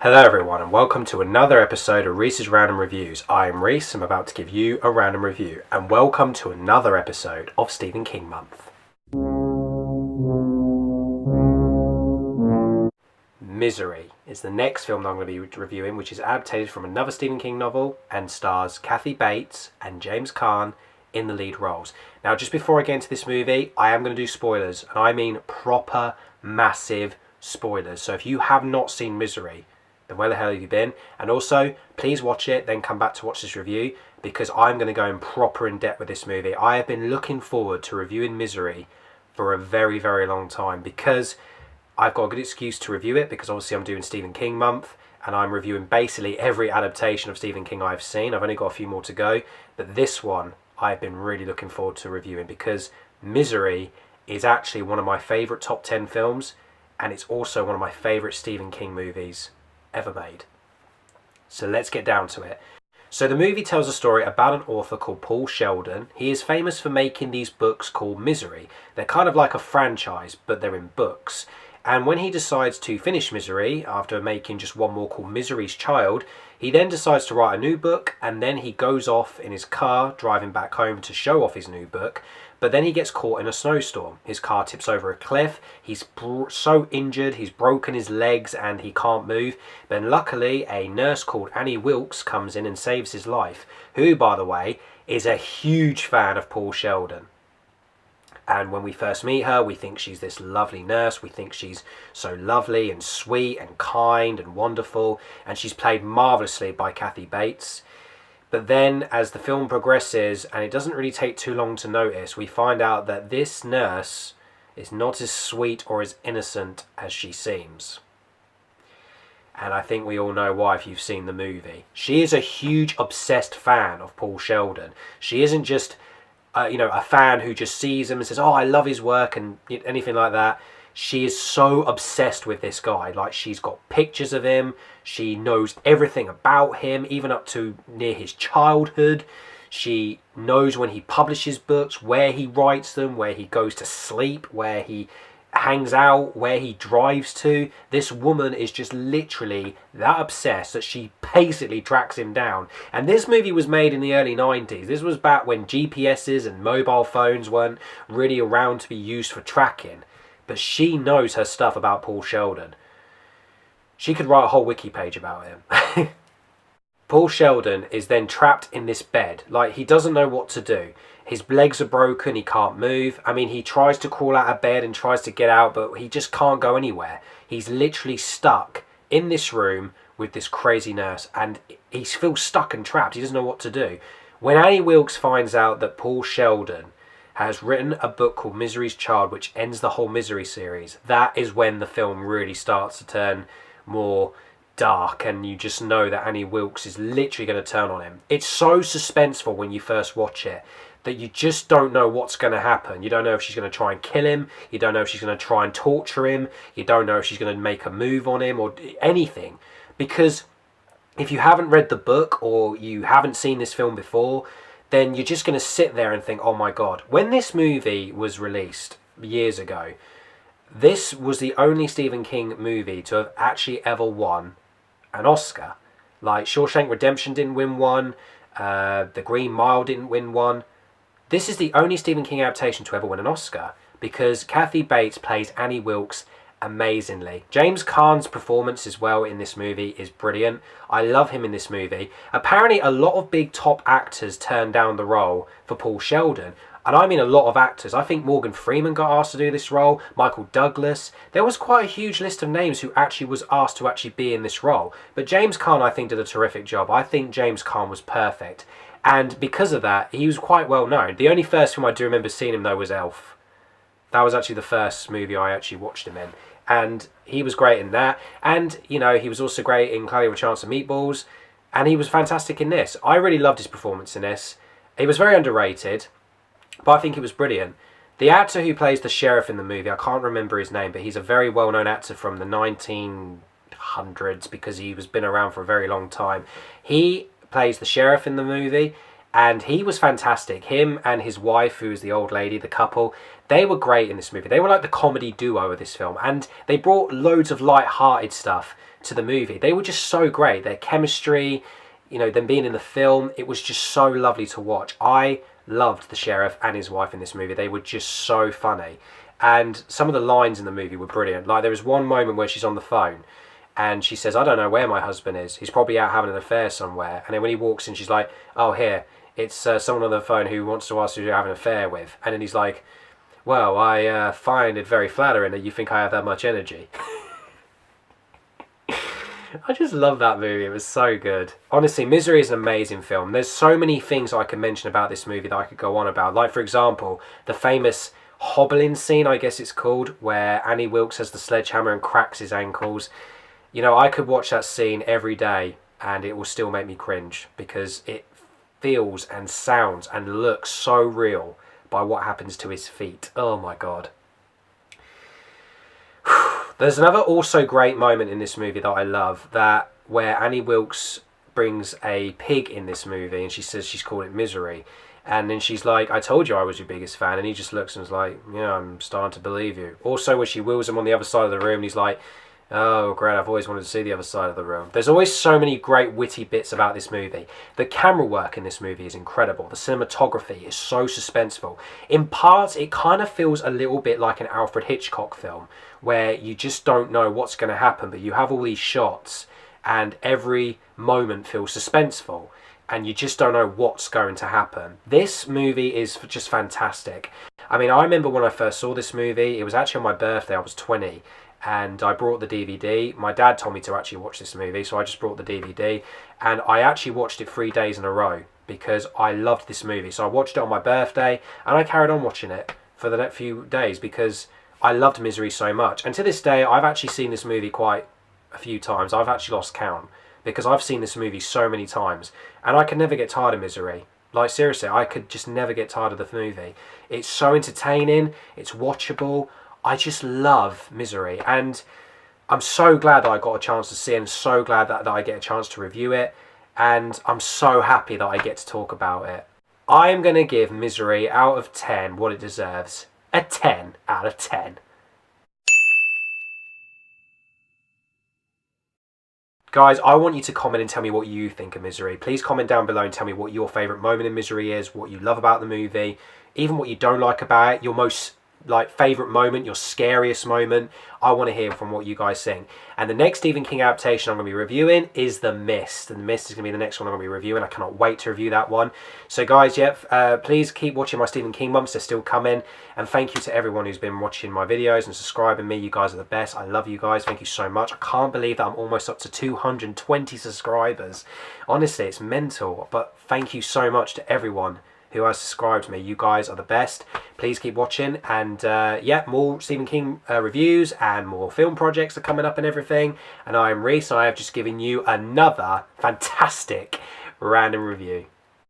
Hello everyone and welcome to another episode of Reese's Random Reviews. I'm Reese, I'm about to give you a random review, and welcome to another episode of Stephen King Month. Misery is the next film that I'm going to be reviewing, which is adapted from another Stephen King novel and stars Kathy Bates and James Caan in the lead roles. Now, just before I get into this movie, I am going to do spoilers, and I mean proper, massive spoilers. So if you have not seen Misery, then where the hell have you been? And also, please watch it, then come back to watch this review, because I'm going to go in proper in depth with this movie. I have been looking forward to reviewing Misery for a very, very long time, because I've got a good excuse to review it, because obviously I'm doing Stephen King month, and I'm reviewing basically every adaptation of Stephen King I've seen. I've only got a few more to go, but this one I've been really looking forward to reviewing, because Misery is actually one of my favourite top 10 films, and it's also one of my favourite Stephen King movies ever made. So let's get down to it. So the movie tells a story about an author called Paul Sheldon. He is famous for making these books called Misery. They're kind of like a franchise, but they're in books. And when he decides to finish Misery, after making just one more called Misery's Child, he then decides to write a new book, and then he goes off in his car, driving back home to show off his new book. But then he gets caught in a snowstorm. His car tips over a cliff. He's so injured, he's broken his legs and he can't move. But luckily, a nurse called Annie Wilkes comes in and saves his life, who, by the way, is a huge fan of Paul Sheldon. And when we first meet her, we think she's this lovely nurse. We think she's so lovely and sweet and kind and wonderful. And she's played marvellously by Kathy Bates. But then as the film progresses, and it doesn't really take too long to notice, we find out that this nurse is not as sweet or as innocent as she seems. And I think we all know why if you've seen the movie. She is a huge obsessed fan of Paul Sheldon. She isn't just a fan who just sees him and says, oh, I love his work and anything like that. She is so obsessed with this guy. Like, she's got pictures of him. She knows everything about him, even up to near his childhood. She knows when he publishes books, where he writes them, where he goes to sleep, where he hangs out, where he drives to. This woman is just literally that obsessed that she basically tracks him down. And this movie was made in the early 90s. This was back when GPSs and mobile phones weren't really around to be used for tracking. But she knows her stuff about Paul Sheldon. She could write a whole wiki page about him. Paul Sheldon is then trapped in this bed. Like, he doesn't know what to do. His legs are broken, he can't move. I mean, he tries to crawl out of bed and tries to get out, but he just can't go anywhere. He's literally stuck in this room with this crazy nurse, and he feels stuck and trapped. He doesn't know what to do. When Annie Wilkes finds out that Paul Sheldon has written a book called Misery's Child, which ends the whole Misery series, that is when the film really starts to turn more dark, and you just know that Annie Wilkes is literally going to turn on him. It's so suspenseful when you first watch it that you just don't know what's going to happen. You don't know if she's going to try and kill him. You don't know if she's going to try and torture him. You don't know if she's going to make a move on him or anything. Because if you haven't read the book or you haven't seen this film before, then you're just going to sit there and think, oh my God. When this movie was released years ago, this was the only Stephen King movie to have actually ever won an Oscar. Like, Shawshank Redemption didn't win one. The Green Mile didn't win one. This is the only Stephen King adaptation to ever win an Oscar, because Kathy Bates plays Annie Wilkes amazingly. James Caan's performance as well in this movie is brilliant. I love him in this movie. Apparently a lot of big top actors turned down the role for Paul Sheldon. And I mean a lot of actors. I think Morgan Freeman got asked to do this role. Michael Douglas. There was quite a huge list of names who actually was asked to actually be in this role. But James Caan, I think, did a terrific job. I think James Caan was perfect. And because of that, he was quite well known. The only first film I do remember seeing him, though, was Elf. That was actually the first movie I actually watched him in. And he was great in that. And, you know, he was also great in Cloudy with a Chance of Meatballs. And he was fantastic in this. I really loved his performance in this. He was very underrated, but I think he was brilliant. The actor who plays the sheriff in the movie, I can't remember his name, but he's a very well-known actor from the 1900s because he was been around for a very long time. He plays the sheriff in the movie, and he was fantastic. Him and his wife, who is the old lady, the couple, they were great in this movie. They were like the comedy duo of this film, and they brought loads of light-hearted stuff to the movie. They were just so great. Their chemistry, you know, them being in the film, it was just so lovely to watch. I loved the sheriff and his wife in this movie. They were just so funny. And some of the lines in the movie were brilliant. Like, there was one moment where she's on the phone and she says, I don't know where my husband is. He's probably out having an affair somewhere. And then when he walks in, she's like, oh, here, it's someone on the phone who wants to ask who you're having an affair with. And then he's like, well, I find it very flattering that you think I have that much energy. I just love that movie. It was so good. Honestly, Misery is an amazing film. There's so many things I can mention about this movie that I could go on about. Like, for example, the famous hobbling scene, I guess it's called, where Annie Wilkes has the sledgehammer and cracks his ankles. You know, I could watch that scene every day and it will still make me cringe because it feels and sounds and looks so real by what happens to his feet. Oh my God. There's another also great moment in this movie that I love, that where Annie Wilkes brings a pig in this movie and she says she's called it Misery. And then she's like, I told you I was your biggest fan. And he just looks and is like, yeah, I'm starting to believe you. Also, when she wheels him on the other side of the room, he's like, oh, great, I've always wanted to see the other side of the room. There's always so many great witty bits about this movie. The camera work in this movie is incredible. The cinematography is so suspenseful. In parts, it kind of feels a little bit like an Alfred Hitchcock film, where you just don't know what's going to happen, but you have all these shots, and every moment feels suspenseful, and you just don't know what's going to happen. This movie is just fantastic. I mean, I remember when I first saw this movie, it was actually on my birthday, I was 20, and I brought the DVD. My dad told me to actually watch this movie, so I just brought the DVD, and I actually watched it 3 days in a row because I loved this movie. So I watched it on my birthday, and I carried on watching it for the next few days because I loved Misery so much. And to this day, I've actually seen this movie quite a few times. I've actually lost count because I've seen this movie so many times, and I could never get tired of Misery. Like, seriously, I could just never get tired of the movie. It's so entertaining, it's watchable. I just love Misery, and I'm so glad that I got a chance to see it, and so glad that I get a chance to review it, and I'm so happy that I get to talk about it. I'm going to give Misery out of 10 what it deserves. A 10 out of 10. Guys, I want you to comment and tell me what you think of Misery. Please comment down below and tell me what your favourite moment in Misery is, what you love about the movie, even what you don't like about it, your most favourite moment, your scariest moment. I want to hear from what you guys think. And the next Stephen King adaptation I'm going to be reviewing is The Mist. And The Mist is going to be the next one I'm going to be reviewing. I cannot wait to review that one. So guys, please keep watching my Stephen King months. They're still coming. And thank you to everyone who's been watching my videos and subscribing me. You guys are the best. I love you guys. Thank you so much. I can't believe that I'm almost up to 220 subscribers. Honestly, it's mental. But thank you so much to everyone who has subscribed to me. You guys are the best. Please keep watching, and more Stephen King reviews and more film projects are coming up and everything. And I am Reese, and I have just given you another fantastic random review.